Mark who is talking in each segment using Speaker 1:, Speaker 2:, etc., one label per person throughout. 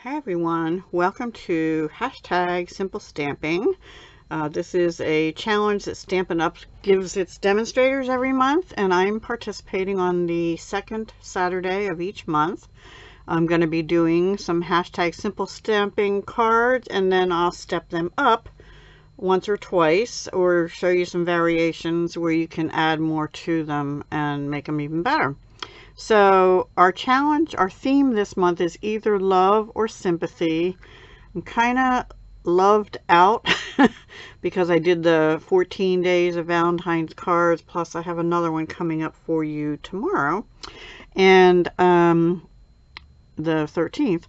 Speaker 1: Hi everyone, welcome to #Simple Stamping. This is a challenge that Stampin' Up! Gives its demonstrators every month, and I'm participating on the second Saturday of each month. I'm going to be doing some #Simple Stamping cards, and then I'll step them up once or twice, or show you some variations where you can add more to them and make them even better. So our theme this month is either love or sympathy. I'm kind of loved out because I did the 14 days of Valentine's cards, plus I have another one coming up for you tomorrow, and the 13th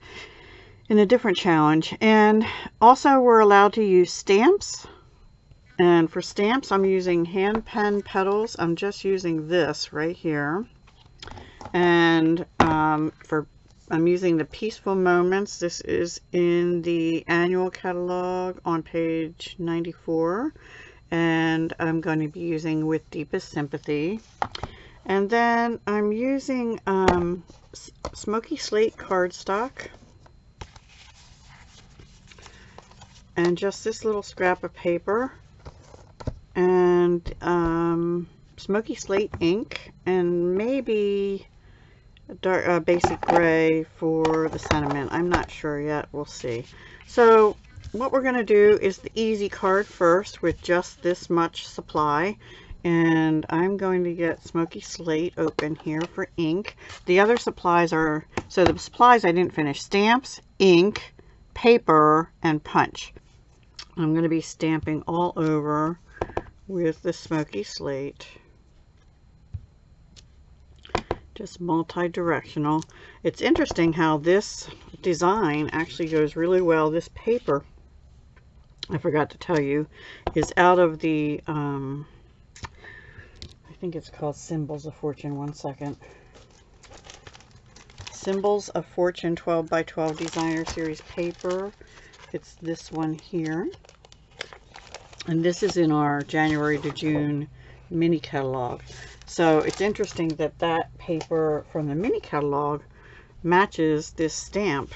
Speaker 1: in a different challenge. And also we're allowed to use stamps, and for stamps I'm using hand pen petals. I'm just using this right here. And I'm using the Peaceful Moments. This is in the annual catalog on page 94, and I'm going to be using With Deepest Sympathy. And then I'm using Smoky Slate cardstock, and just this little scrap of paper, and Smoky Slate ink, and maybe dark basic gray for the sentiment. I'm not sure yet. We'll see. So what we're going to do is the easy card first with just this much supply, and I'm going to get Smoky Slate open here for ink. The other supplies are, so the supplies I didn't finish: stamps, ink, paper, and punch. I'm going to be stamping all over with the Smoky Slate. Just multi-directional. It's interesting how this design actually goes really well. This paper, I forgot to tell you, is out of the I think it's called Symbols of Fortune. One second. Symbols of Fortune 12 by 12 Designer Series paper. It's this one here, and this is in our January to June mini catalog. So it's interesting that that paper from the mini catalog matches this stamp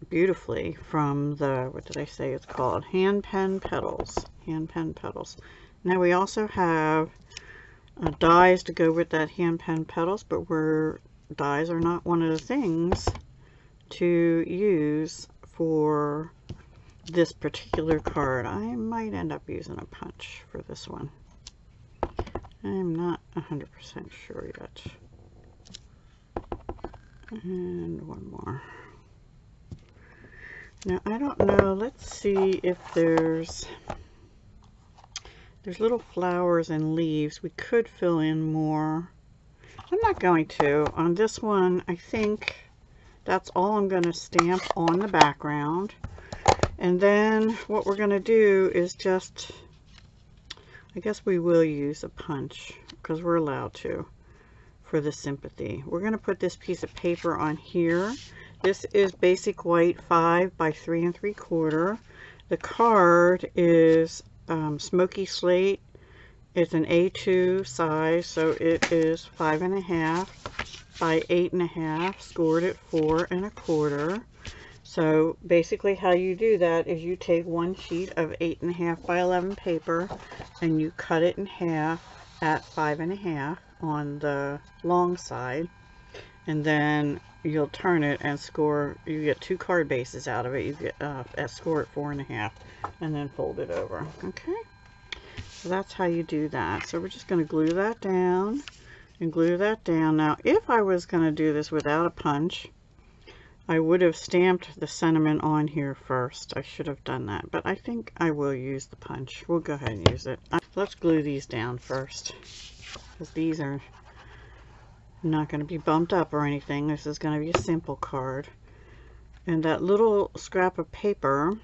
Speaker 1: beautifully from the, what did I say it's called? Hand pen petals. Hand pen petals. Now we also have dies to go with that hand pen petals, but dies are not one of the things to use for this particular card. I might end up using a punch for this one. I'm not 100% sure yet. And one more. Now I don't know, let's see if there's little flowers and leaves. We could fill in more. I'm not going to. On this one, I think that's all I'm going to stamp on the background. And then what we're going to do is just, I guess we will use a punch because we're allowed to for the sympathy. We're going to put this piece of paper on here. This is basic white 5 by 3 3/4. The card is Smoky Slate. It's an A2 size, so it is 5.5 by 8.5, scored at 4 1/4. So basically how you do that is you take one sheet of 8.5 by 11 paper and you cut it in half at 5.5 on the long side, and then you'll turn it and score. You get 2 card bases out of it. You get a score at 4.5 and then fold it over. Okay, so that's how you do that. So we're just going to glue that down and glue that down. Now if I was going to do this without a punch, I would have stamped the sentiment on here first. I should have done that, but I think I will use the punch. We'll go ahead and use it. Let's glue these down first, because these are not going to be bumped up or anything. This is going to be a simple card. And that little scrap of paper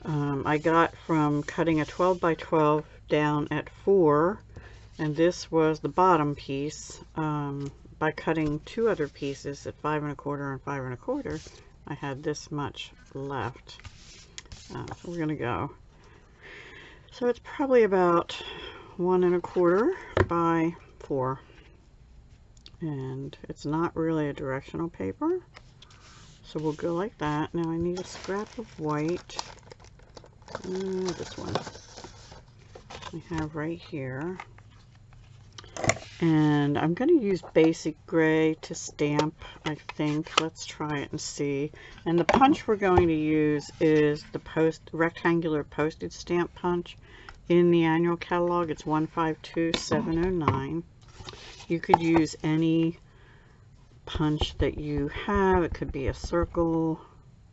Speaker 1: I got from cutting a 12 by 12 down at 4, and this was the bottom piece. By cutting 2 other pieces at 5 1/4 and 5 1/4, I had this much left. So we're going to go. So it's probably about 1 1/4 by 4. and it's not really a directional paper, so we'll go like that. Now I need a scrap of white. This one I have right here, and I'm going to use basic gray to stamp, I think. Let's try it and see. And the punch we're going to use is the rectangular postage stamp punch in the annual catalog. It's 152709. You could use any punch that you have. It could be a circle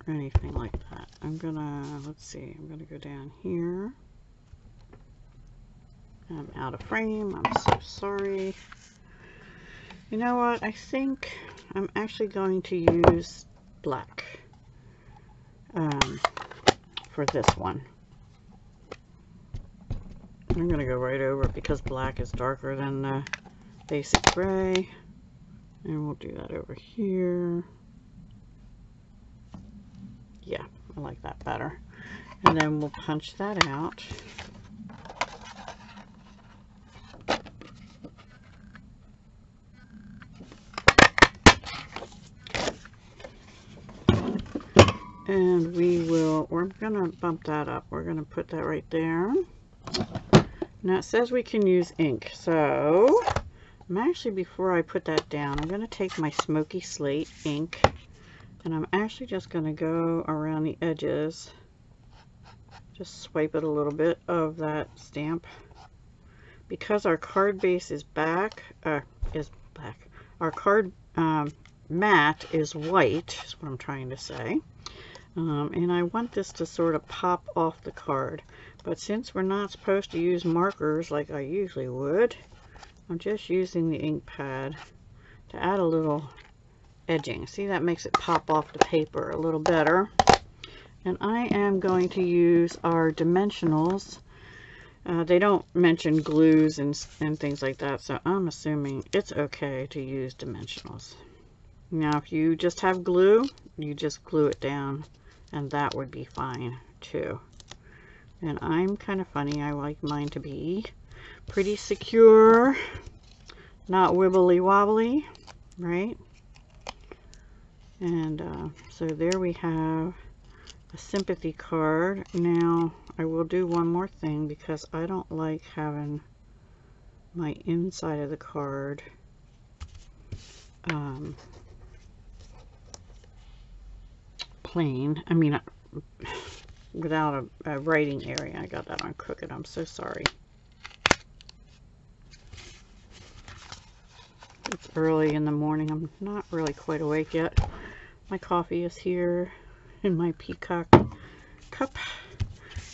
Speaker 1: or anything like that. Let's see, I'm gonna go down here. I'm out of frame, I'm so sorry. You know what, I think I'm actually going to use black for this one. I'm gonna go right over it because black is darker than the basic gray, and we'll do that over here. Yeah, I like that better. And then we'll punch that out. And we're gonna bump that up. We're gonna put that right there. Now it says we can use ink, so before I put that down, I'm going to take my smoky slate ink, and I'm actually just going to go around the edges, just swipe it a little bit of that stamp. Because our card base is black, our card mat is white, is what I'm trying to say. And I want this to sort of pop off the card. But since we're not supposed to use markers like I usually would, I'm just using the ink pad to add a little edging. See, that makes it pop off the paper a little better. And I am going to use our dimensionals. They don't mention glues and things like that, so I'm assuming it's okay to use dimensionals. Now, if you just have glue, you just glue it down, and that would be fine too. And I'm kind of funny. I like mine to be pretty secure, not wibbly wobbly, right? And so there we have a sympathy card. Now I will do one more thing because I don't like having my inside of the card plain. I mean, without a writing area. I got that on crooked. I'm so sorry. It's early in the morning. I'm not really quite awake yet. My coffee is here in my peacock cup.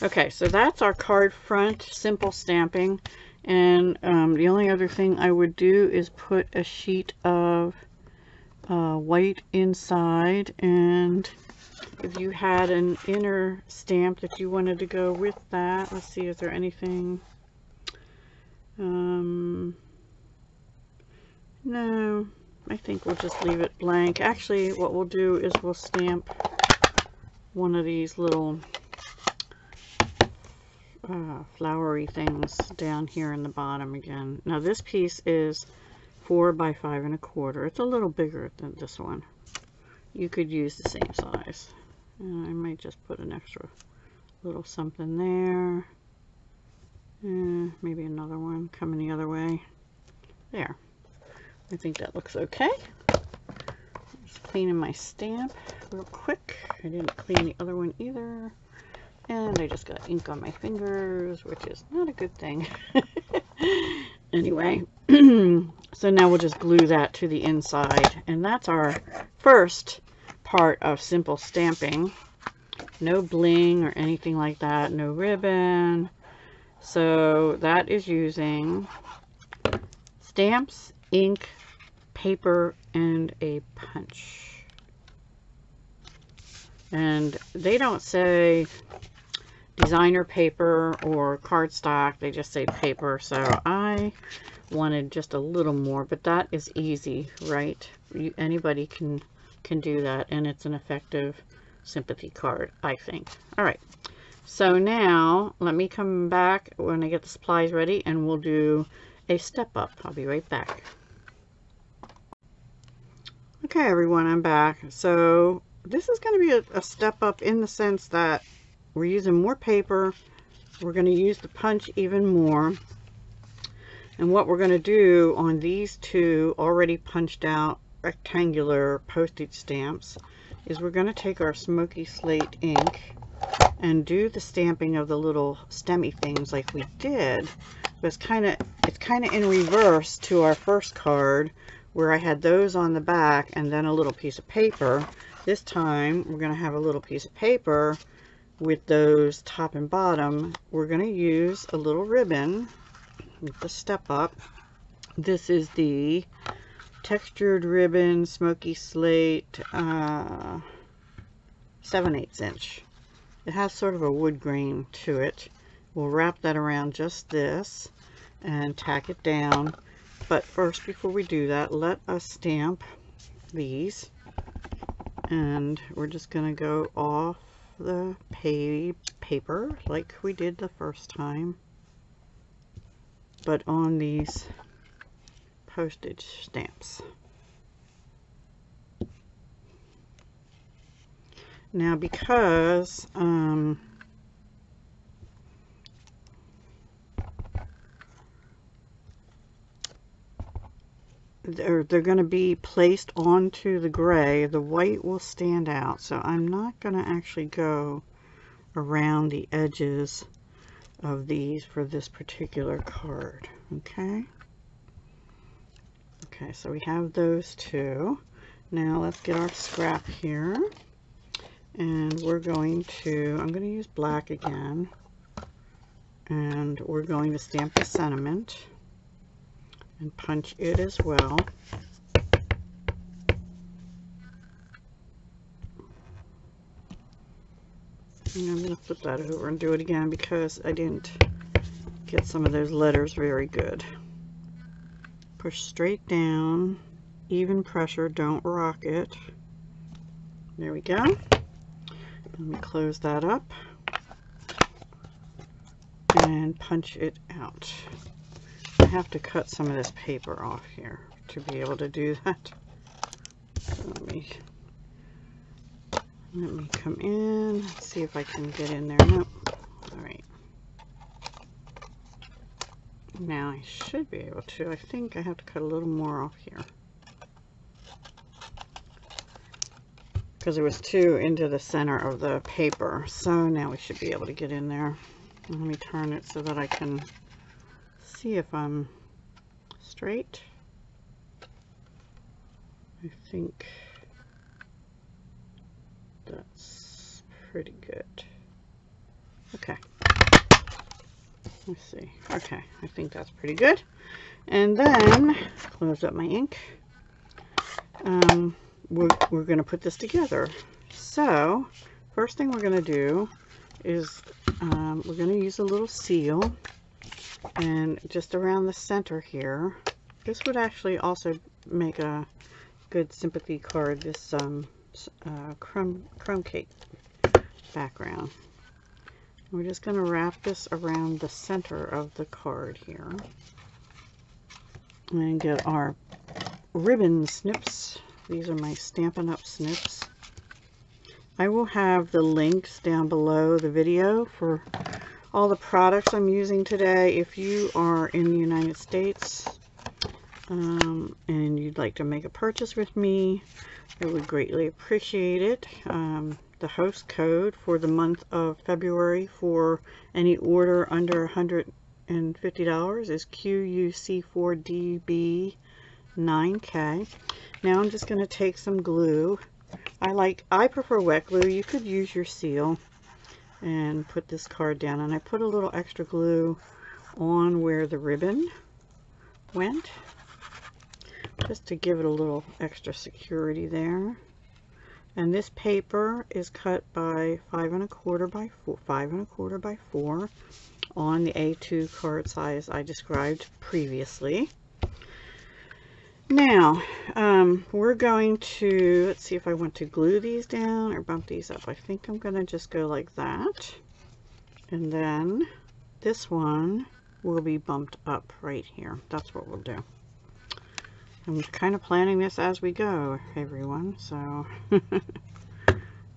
Speaker 1: Okay, so that's our card front, simple stamping. And the only other thing I would do is put a sheet of white inside, and if you had an inner stamp that you wanted to go with that, let's see, is there anything? No, I think we'll just leave it blank. Actually, what we'll do is we'll stamp one of these little flowery things down here in the bottom again. Now this piece is 4 by 5 1/4. It's a little bigger than this one. You could use the same size. And I might just put an extra little something there. Maybe another one coming the other way. There. I think that looks okay. Just cleaning my stamp real quick. I didn't clean the other one either. And I just got ink on my fingers, which is not a good thing. Anyway, so now we'll just glue that to the inside. And that's our first part of simple stamping. No bling or anything like that. No ribbon. So that is using stamps, ink, paper, and a punch. And they don't say designer paper or cardstock, they just say paper. So I wanted just a little more, but that is easy, right? Anybody can do that, and it's an effective sympathy card, I think. All right, so now let me come back when I get the supplies ready and we'll do a step up. I'll be right back. Okay, everyone, I'm back. So this is going to be a step up in the sense that we're using more paper. We're going to use the punch even more. And what we're going to do on these two already punched out rectangular postage stamps is we're going to take our smoky slate ink and do the stamping of the little stemmy things like we did. But it's kind of in reverse to our first card, where I had those on the back and then a little piece of paper. This time we're going to have a little piece of paper with those top and bottom. We're going to use a little ribbon with the step up. This is the textured ribbon smoky slate 7/8 inch. It has sort of a wood grain to it. We'll wrap that around just this and tack it down. But first, before we do that, let us stamp these. And we're just going to go off the paper like we did the first time, but on these postage stamps. Now, because they're going to be placed onto the gray, the white will stand out. So I'm not going to actually go around the edges of these for this particular card. Okay. Okay, so we have those two. Now let's get our scrap here. And we're going to, I'm going to use black again. And we're going to stamp the sentiment and punch it as well. And I'm going to flip that over and do it again because I didn't get some of those letters very good. Push straight down, even pressure, don't rock it. There we go. Let me close that up and punch it out. I have to cut some of this paper off here to be able to do that. So let me come in, see if I can get in there. Nope. All right. Now I should be able to. I think I have to cut a little more off here, because there was two into the center of the paper. So now we should be able to get in there. Let me turn it so that I can see if I'm straight. I think that's pretty good. Okay. Let's see. Okay, I think that's pretty good. And then close up my ink. We're going to put this together. So first thing we're going to do is we're going to use a little seal, and just around the center here. This would actually also make a good sympathy card, this crumb cake background. We're just going to wrap this around the center of the card here and get our ribbon snips. These are my Stampin' Up snips. I will have the links down below the video for all the products I'm using today. If you are in the United States and you'd like to make a purchase with me, I would greatly appreciate it. The host code for the month of February for any order under $150 is QUC4DB9K. Now I'm just going to take some glue. I prefer wet glue. You could use your seal and put this card down. And I put a little extra glue on where the ribbon went, just to give it a little extra security there. And this paper is cut by 5 1/4 by 4 on the A2 card size I described previously. Now, we're going to, let's see if I want to glue these down or bump these up. I think I'm going to just go like that. And then this one will be bumped up right here. That's what we'll do. I'm kind of planning this as we go, everyone, so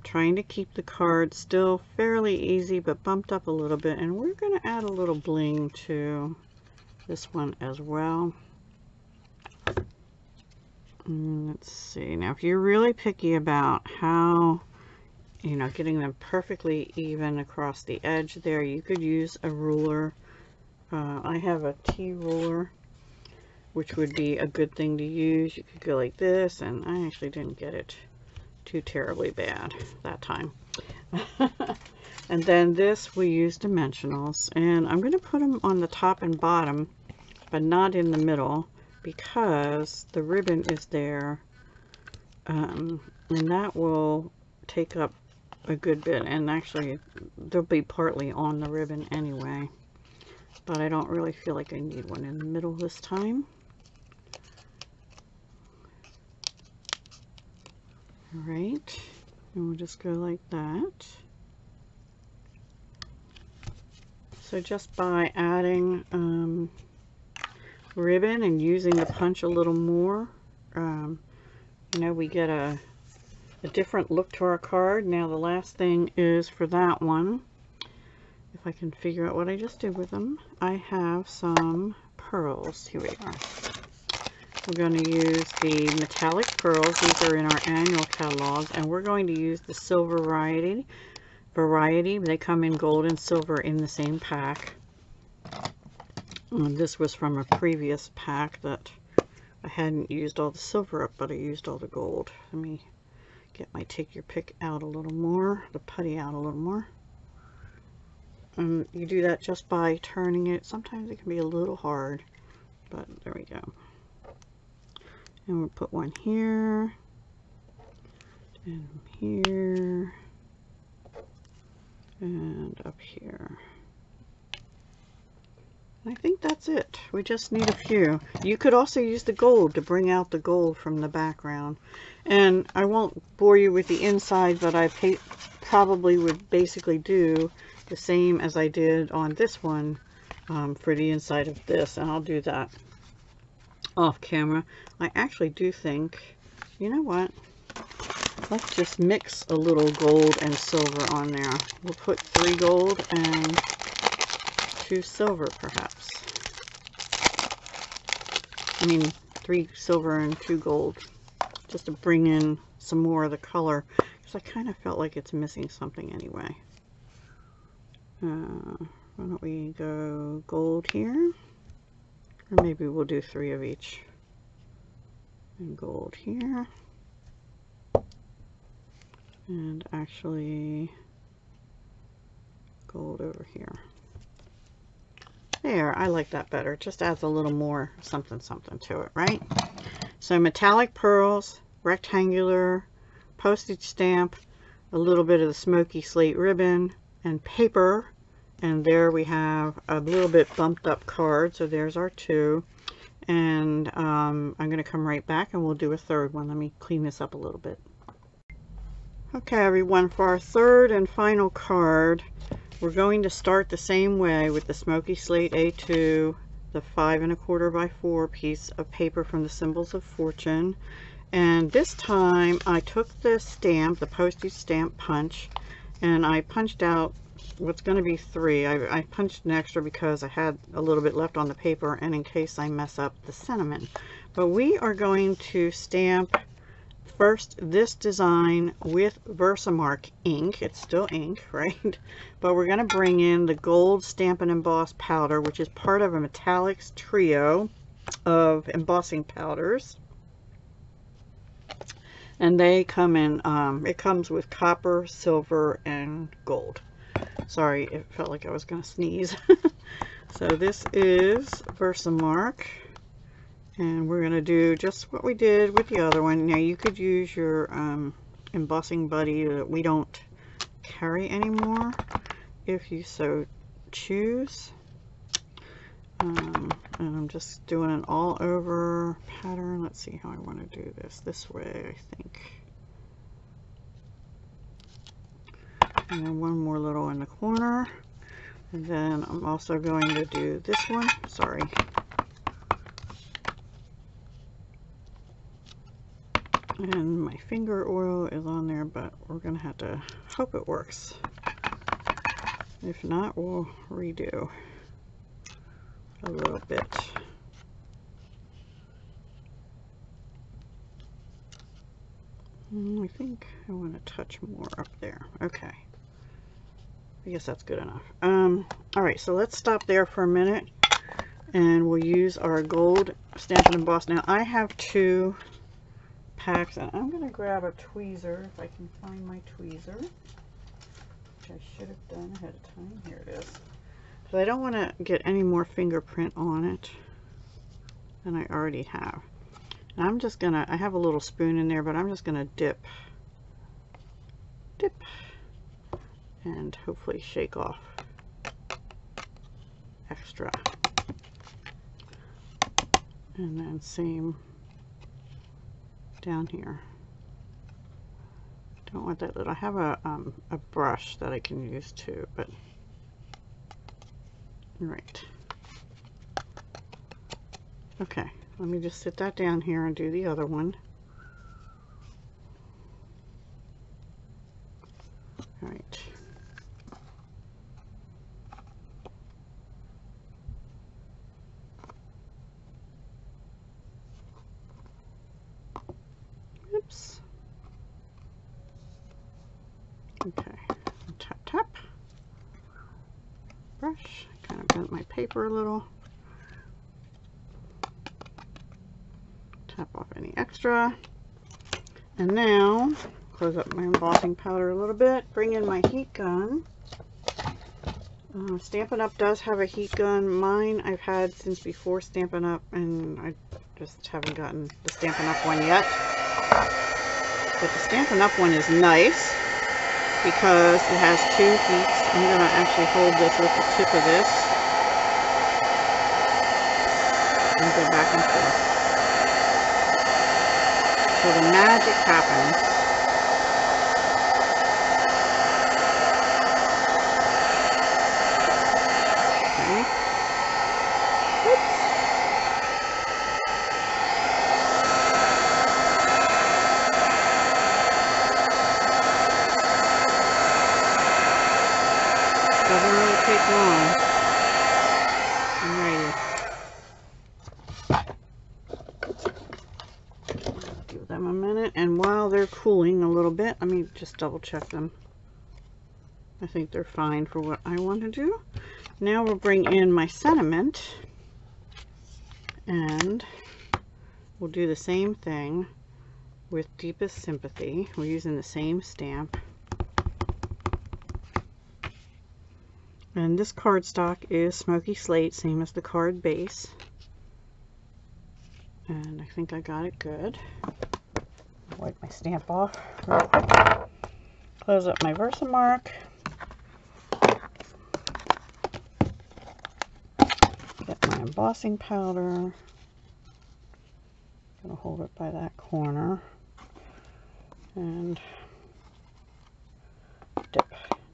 Speaker 1: trying to keep the card still fairly easy but bumped up a little bit, and we're going to add a little bling to this one as well. Let's see, now if you're really picky about how, you know, getting them perfectly even across the edge there, you could use a ruler. I have a T ruler, which would be a good thing to use. You could go like this, and I actually didn't get it too terribly bad that time. And then this, we use dimensionals, and I'm going to put them on the top and bottom, but not in the middle, because the ribbon is there, and that will take up a good bit, and actually they'll be partly on the ribbon anyway, but I don't really feel like I need one in the middle this time. All right, and we'll just go like that. So just by adding ribbon and using the punch a little more, you know, we get a different look to our card. Now the last thing is for that one, if I can figure out what I just did with them, I have some pearls. Here we are. We're going to use the metallic pearls. These are in our annual catalog, and we're going to use the silver variety. They come in gold and silver in the same pack. This was from a previous pack that I hadn't used all the silver up, but I used all the gold. Let me get my take your pick out a little more, the putty out a little more. You do that just by turning it. Sometimes it can be a little hard, but there we go. And we'll put one here, and here, and up here. I think that's it. We just need a few. You could also use the gold to bring out the gold from the background. And I won't bore you with the inside, but I probably would basically do the same as I did on this one for the inside of this. And I'll do that off camera. I actually do think, you know what? Let's just mix a little gold and silver on there. We'll put 3 gold and 2 silver, perhaps. I mean, 3 silver and 2 gold, just to bring in some more of the color, because I kind of felt like it's missing something anyway. Why don't we go gold here, or maybe we'll do 3 of each, and gold here, and actually gold over here. There, I like that better. It just adds a little more something something to it, right? So metallic pearls, rectangular, postage stamp, a little bit of the smoky slate ribbon, and paper. And there we have a little bit bumped up card. So there's our 2. And I'm going to come right back and we'll do a 3rd one. Let me clean this up a little bit. Okay, everyone, for our 3rd and final card, we're going to start the same way with the Smoky Slate A2, the 5 1/4 by 4 piece of paper from the Symbols of Fortune. And this time I took the stamp, the postage stamp punch, and I punched out what's going to be 3. I punched an extra because I had a little bit left on the paper, and in case I mess up the sentiment. But we are going to stamp first this design with Versamark ink. It's still ink, right? But we're going to bring in the gold Stampin' Emboss powder, which is part of a metallics trio of embossing powders. And they come in, it comes with copper, silver, and gold. Sorry, it felt like I was going to sneeze. So this is Versamark. And we're going to do just what we did with the other one. Now you could use your embossing buddy that we don't carry anymore if you so choose. And I'm just doing an all over pattern. Let's see how I want to do this way, I think. And then one more little in the corner. And then I'm also going to do this one. Sorry. And my finger oil is on there, but we're gonna have to hope it works. If not, we'll redo a little bit. I think I want to touch more up there. Okay. I guess that's good enough. All right, so let's stop there for a minute and we'll use our gold Stampin' Emboss. Now I have 2 packs and I'm going to grab a tweezer if I can find my tweezer, which I should have done ahead of time. Here it is. Because I don't want to get any more fingerprint on it than I already have. And I'm just going to, I have a little spoon in there, but I'm just going to dip, and hopefully shake off extra. And then same down here. Don't want that little, I have a brush that I can use too, but right. Okay, let me just sit that down here and do the other one. All right. Oops. Okay, tap, tap. Brush, kind of bent my paper a little. Tap off any extra. And now, close up my embossing powder a little bit, bring in my heat gun. Stampin' Up! Does have a heat gun. Mine I've had since before Stampin' Up! And I just haven't gotten the Stampin' Up! One yet. But the Stampin' Up! One is nice because it has 2 heats. I'm going to actually hold this with the tip of this and go back and forth. So the magic happens. Okay. Oops. Doesn't really take long. Alrighty. Give them a minute, and while they're cooling a little bit, let me just double check them. I think they're fine for what I want to do. Now we'll bring in my sentiment, and we'll do the same thing with Deepest Sympathy. We're using the same stamp. And this cardstock is Smoky Slate, same as the card base. And I think I got it good. Wipe my stamp off real quick. Close up my Versamark. Get my embossing powder. I'm gonna hold it by that corner. And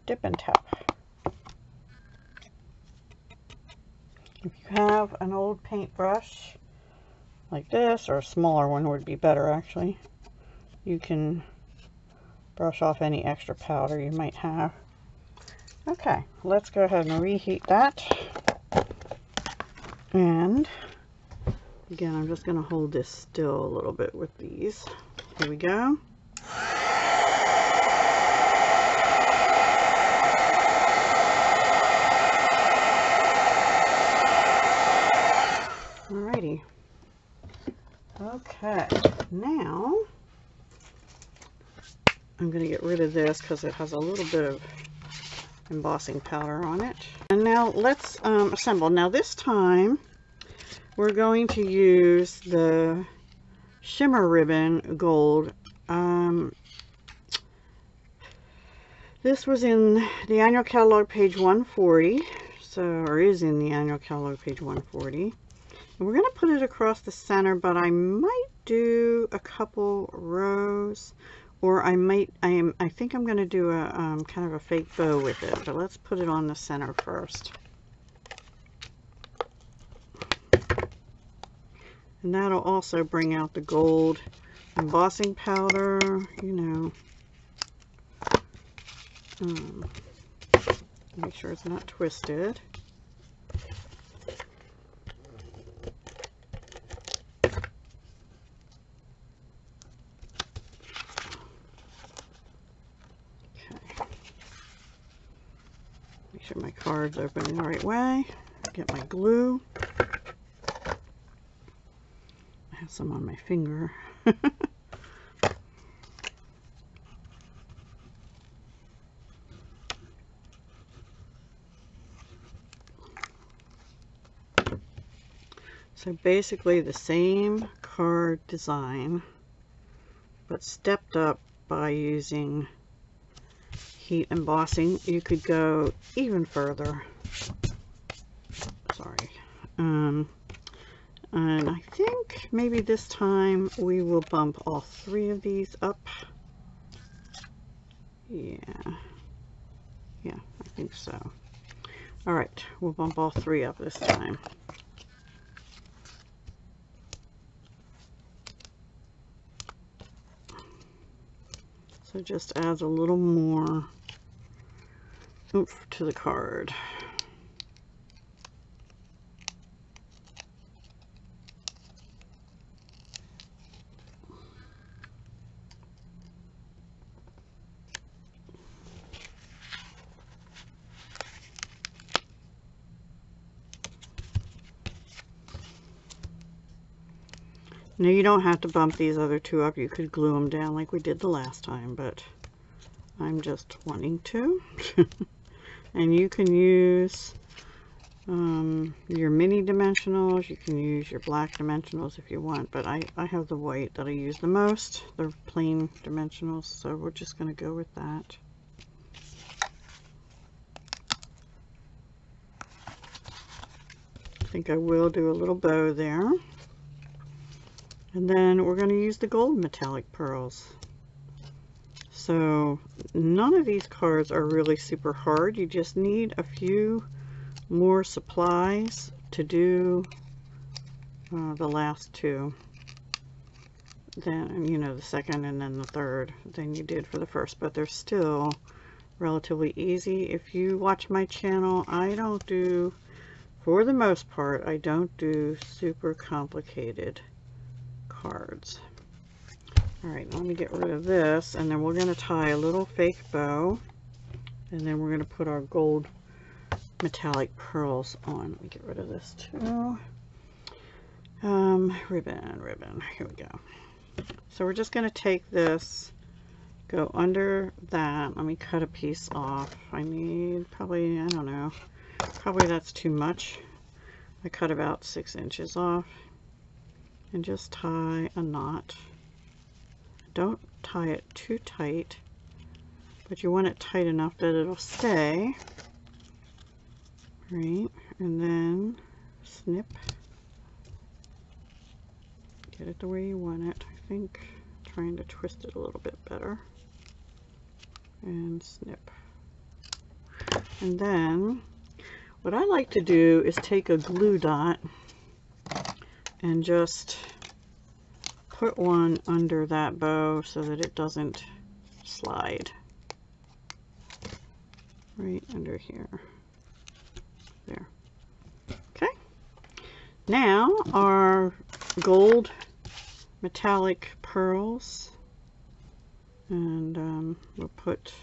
Speaker 1: dip and tap. If you have an old paintbrush like this, or a smaller one would be better actually, you can brush off any extra powder you might have. Okay, let's go ahead and reheat that. And again, I'm just going to hold this still a little bit with these. Here we go. Alrighty. Okay, now I'm going to get rid of this because it has a little bit of embossing powder on it. And now let's assemble. Now this time we're going to use the shimmer ribbon gold. This was in the annual catalog page 140, or is in the annual catalog page 140. And we're going to put it across the center, but I might do a couple rows, or I think I'm going to do a kind of a fake bow with it, but let's put it on the center first. And that'll also bring out the gold embossing powder, you know. Make sure it's not twisted. Make sure my card's open the right way. Get my glue. I have some on my finger. So basically the same card design, but stepped up by using heat embossing. You could go even further. Sorry. And I think maybe this time we will bump all 3 of these up. Yeah, I think so. All right, we'll bump all 3 up this time. So it just adds a little more oomph to the card. Now you don't have to bump these other 2 up. You could glue them down like we did the last time, but I'm just wanting to. And you can use your mini dimensionals. You can use your black dimensionals if you want, but I have the white that I use the most. They're plain dimensionals, so we're just going to go with that. I think I will do a little bow there. And then we're going to use the gold metallic pearls. So none of these cards are really super hard. You just need a few more supplies to do the last 2. Then, you know, the second and then the third than you did for the first, but they're still relatively easy. If you watch my channel, I don't do, for the most part, I don't do super complicated cards. All right, let me get rid of this, and then we're going to tie a little fake bow, and then we're going to put our gold metallic pearls on. Let me get rid of this too. Ribbon, here we go. So we're just going to take this, go under that. Let me cut a piece off. I need probably, I don't know, probably that's too much. I cut about 6 inches off. And just tie a knot. Don't tie it too tight, but you want it tight enough that it'll stay. Right, and then snip. Get it the way you want it. I think trying to twist it a little bit better. And snip. And then what I like to do is take a glue dot and just put one under that bow so that it doesn't slide. Right under here. There. Okay. Now our gold metallic pearls, and we'll put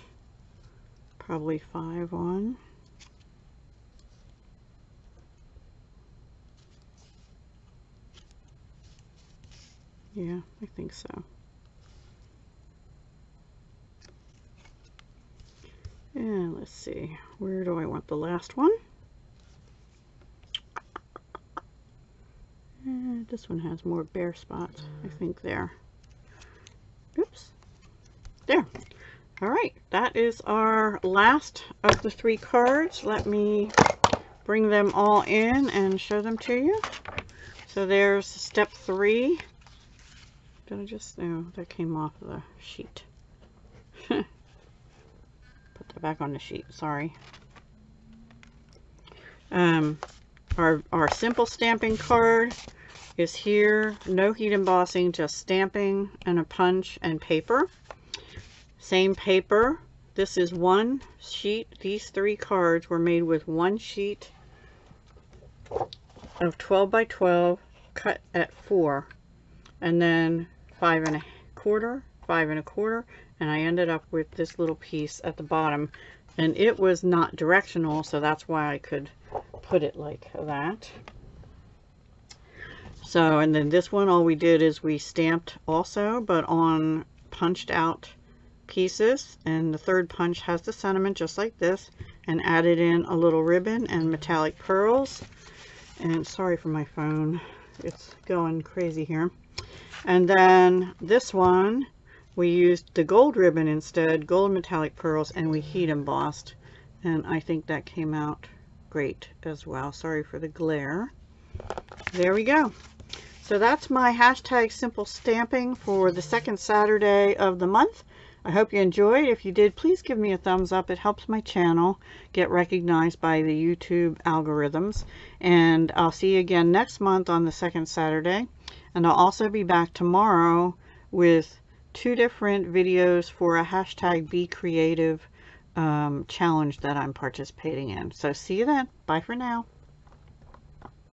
Speaker 1: probably 5 on. Yeah, I think so. And let's see, where do I want the last one? And this one has more bare spots, I think there. Oops. There. All right, that is our last of the 3 cards. Let me bring them all in and show them to you. So there's step 3. Did I just, no, that came off the sheet. Put that back on the sheet, sorry. Our simple stamping card, is here. No heat embossing, just stamping and a punch and paper. Same paper. This is one sheet. These 3 cards were made with 1 sheet of 12 by 12 cut at 4, and then 5 1/4, 5 1/4, and I ended up with this little piece at the bottom, and it was not directional, so that's why I could put it like that. So, and then this one, all we did is we stamped also, but on punched out pieces, and the 3rd punch has the sentiment just like this, and added in a little ribbon and metallic pearls. And sorry for my phone, it's going crazy here. And then this one, we used the gold ribbon instead, gold metallic pearls, and we heat embossed, and I think that came out great as well. Sorry for the glare. There we go. So that's my hashtag simple stamping for the 2nd Saturday of the month. I hope you enjoyed. If you did, please give me a thumbs up. It helps my channel get recognized by the YouTube algorithms. And I'll see you again next month on the 2nd Saturday. And I'll also be back tomorrow with 2 different videos for a hashtag Be Creative challenge that I'm participating in. So see you then. Bye for now.